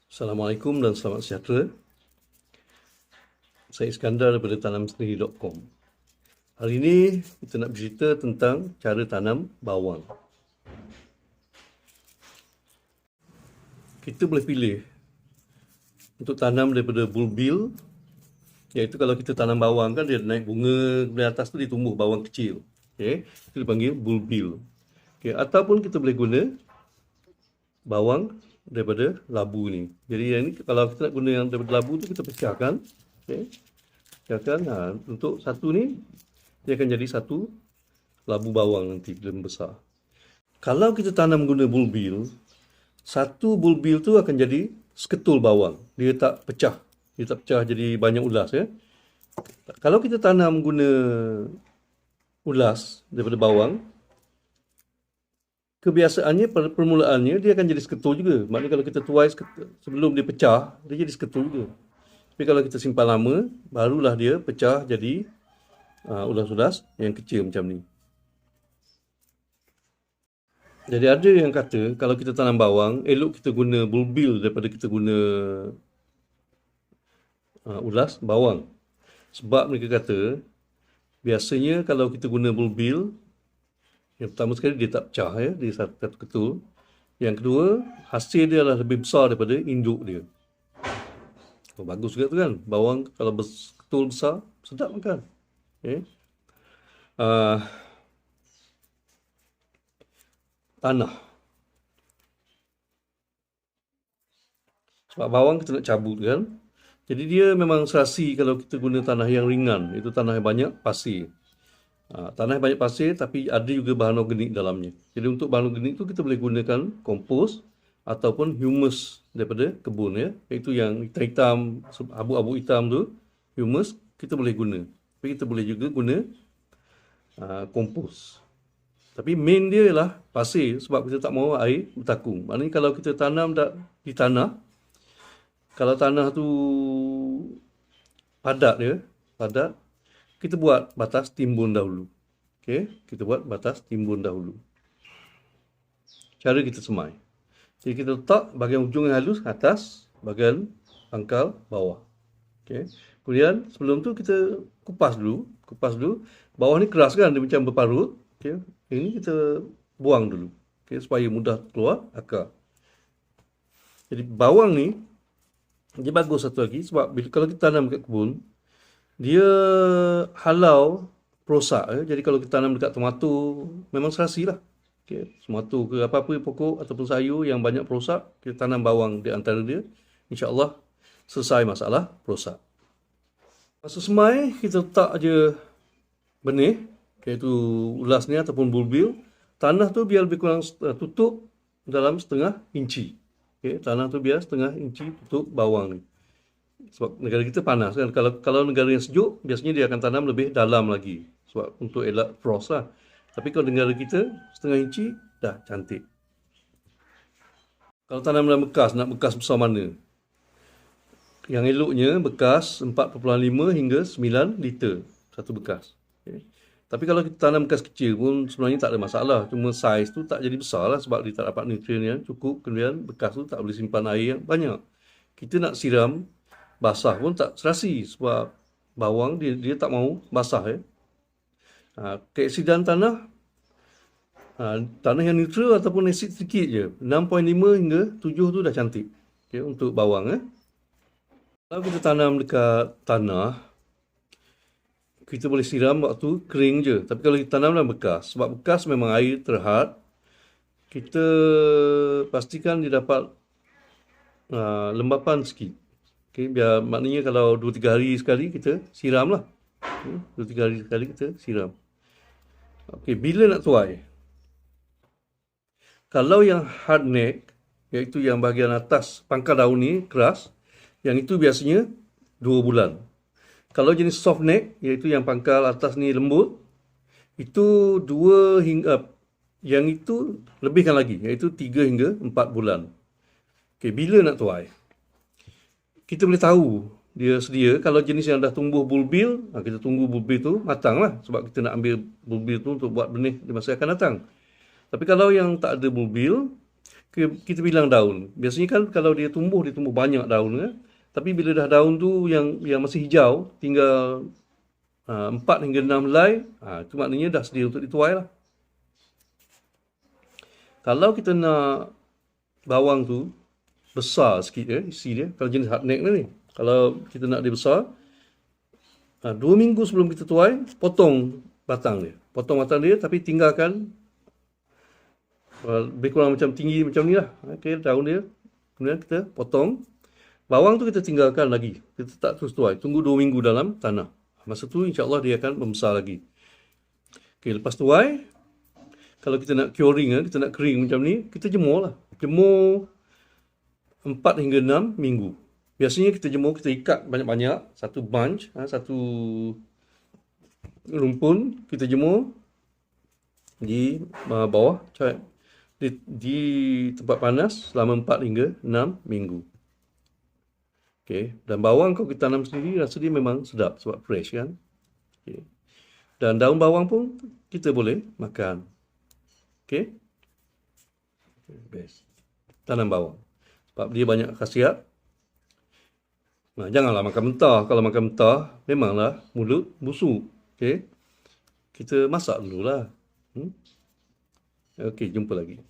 Assalamualaikum dan selamat sejahtera. Saya Iskandar daripada tanamsendiri.com. Hari ini kita nak bercerita tentang cara tanam bawang. Kita boleh pilih untuk tanam daripada bulbil, iaitu kalau kita tanam bawang kan dia naik bunga, dari atas tu dia tumbuh bawang kecil. Okay? Itu dipanggil bulbil. Okay? Ataupun kita boleh guna bawang daripada labu ni. Jadi yang ni kalau kita nak guna yang daripada labu tu kita pecahkan. Okay? Pecahkan. Untuk satu ni dia akan jadi satu labu bawang nanti bila membesar. Kalau kita tanam guna bulbil, satu bulbil tu akan jadi seketul bawang. Dia tak pecah. Dia tak pecah jadi banyak ulas ya. Kalau kita tanam guna ulas daripada bawang, kebiasaannya pada permulaannya dia akan jadi seketul juga. Maknanya kalau kita tuai sebelum dia pecah, dia jadi seketul juga. Tapi kalau kita simpan lama, barulah dia pecah jadi ulas-ulas yang kecil macam ni. Jadi ada yang kata kalau kita tanam bawang, elok kita guna bulbil daripada kita guna ulas bawang. Sebab mereka kata, biasanya kalau kita guna bulbil, yang pertama sekali dia tak pecah ya, dia satu ketul. Yang kedua, hasil dia adalah lebih besar daripada induk dia. Oh, bagus juga tu kan, bawang kalau ketul besar, sedap makan. Okay. Tanah. Sebab bawang kita nak cabut kan. Jadi dia memang serasi kalau kita guna tanah yang ringan. Itu tanah yang banyak pasir. Tanah yang banyak pasir tapi ada juga bahan organik dalamnya. Jadi untuk bahan organik tu kita boleh gunakan kompos ataupun humus daripada kebun ya. Iaitu yang hitam-hitam, abu-abu hitam tu, humus kita boleh guna. Tapi kita boleh juga guna kompos. Tapi main dia ialah pasir sebab kita tak mahu air bertakung. Maknanya kalau kita tanam di tanah, kalau tanah tu padat dia, padat, kita buat batas timbun dahulu. Okey, kita buat batas timbun dahulu. Cara kita semai. Jadi kita letak bahagian ujung yang halus atas, bahagian pangkal bawah. Okey. Kemudian sebelum tu kita kupas dulu. Bawah ni keras kan, dia macam berparut. Okey. Ini kita buang dulu. Okey, supaya mudah keluar akar. Jadi bawang ni dia bagus satu lagi sebab kalau kita tanam dekat kebun, dia halau perosak. Jadi kalau kita tanam dekat tomato, memang serasi lah. Okay. Tomato ke apa-apa pokok ataupun sayur yang banyak perosak, kita tanam bawang di antara dia. InsyaAllah selesai masalah perosak. Masa semai, kita letak je benih, iaitu ulas ni ataupun bulbil. Tanah tu biar lebih kurang tutup dalam setengah inci. Okay, tanah tu biar setengah inci tutup bawang ni. Sebab negara kita panas kan. Kalau negara yang sejuk, biasanya dia akan tanam lebih dalam lagi. Sebab untuk elak frost lah. Tapi kalau negara kita, setengah inci, dah cantik. Kalau tanam dalam bekas, nak bekas besar mana? Yang eloknya bekas 4,5 hingga 9 liter. Satu bekas. Okay. Tapi kalau kita tanam bekas kecil pun sebenarnya tak ada masalah. Cuma saiz tu tak jadi besar lah sebab dia tak dapat nutrien yang cukup. Kemudian bekas tu tak boleh simpan air yang banyak. Kita nak siram basah pun tak serasi sebab bawang dia tak mau basah ya. Keaksidan tanah, tanah yang neutral ataupun asid sedikit je. 6.5 hingga 7 tu dah cantik. Okay, untuk bawang. Kalau kita tanam dekat tanah, kita boleh siram waktu kering je. Tapi kalau kita tanam dalam bekas, sebab bekas memang air terhad, kita pastikan dia dapat lembapan sikit. Okay, biar maknanya kalau 2-3 hari sekali kita siram lah. 2-3 hari sekali kita siram. Okay, bila nak tuai? Kalau yang hard neck, iaitu yang bahagian atas pangkal daun ni keras, yang itu biasanya 2 bulan. Kalau jenis soft neck, iaitu yang pangkal atas ni lembut, itu 2 hingga, yang itu lebihkan lagi, iaitu 3 hingga 4 bulan. Okay, bila nak tuai? Kita boleh tahu dia sedia. Kalau jenis yang dah tumbuh bulbil, kita tunggu bulbil tu matang lah. Sebab kita nak ambil bulbil tu untuk buat benih di masa akan datang. Tapi kalau yang tak ada bulbil, kita bilang daun. Biasanya kan kalau dia tumbuh banyak daun kan. Tapi bila dah daun tu yang masih hijau, tinggal 4 hingga 6 helai, itu maknanya dah sedia untuk dituai lah. Kalau kita nak bawang tu besar sikit isi dia, kalau jenis hardneck ni. Kalau kita nak dia besar, 2 minggu sebelum kita tuai, potong batang dia. Potong batang dia tapi tinggalkan lebih kurang macam tinggi macam ni lah. Okay, daun dia. Kemudian kita potong. Bawang tu kita tinggalkan lagi. Kita tak terus tuai. Tunggu 2 minggu dalam tanah. Masa tu insyaAllah dia akan membesar lagi. Okay, lepas tuai, kalau kita nak curing, kita nak kering macam ni, kita jemur lah. Jemur 4 hingga 6 minggu. Biasanya kita jemur, kita ikat banyak-banyak. Satu bunch, satu rumpun, kita jemur di bawah, di tempat panas selama 4 hingga 6 minggu. Okay. Dan bawang kalau kita tanam sendiri, rasa dia memang sedap sebab fresh kan. Okay. Dan daun bawang pun kita boleh makan. Okay. Best. Tanam bawang. Sebab dia banyak khasiat. Janganlah makan mentah. Kalau makan mentah, memanglah mulut busuk. Okay. Kita masak dululah. Okay, jumpa lagi.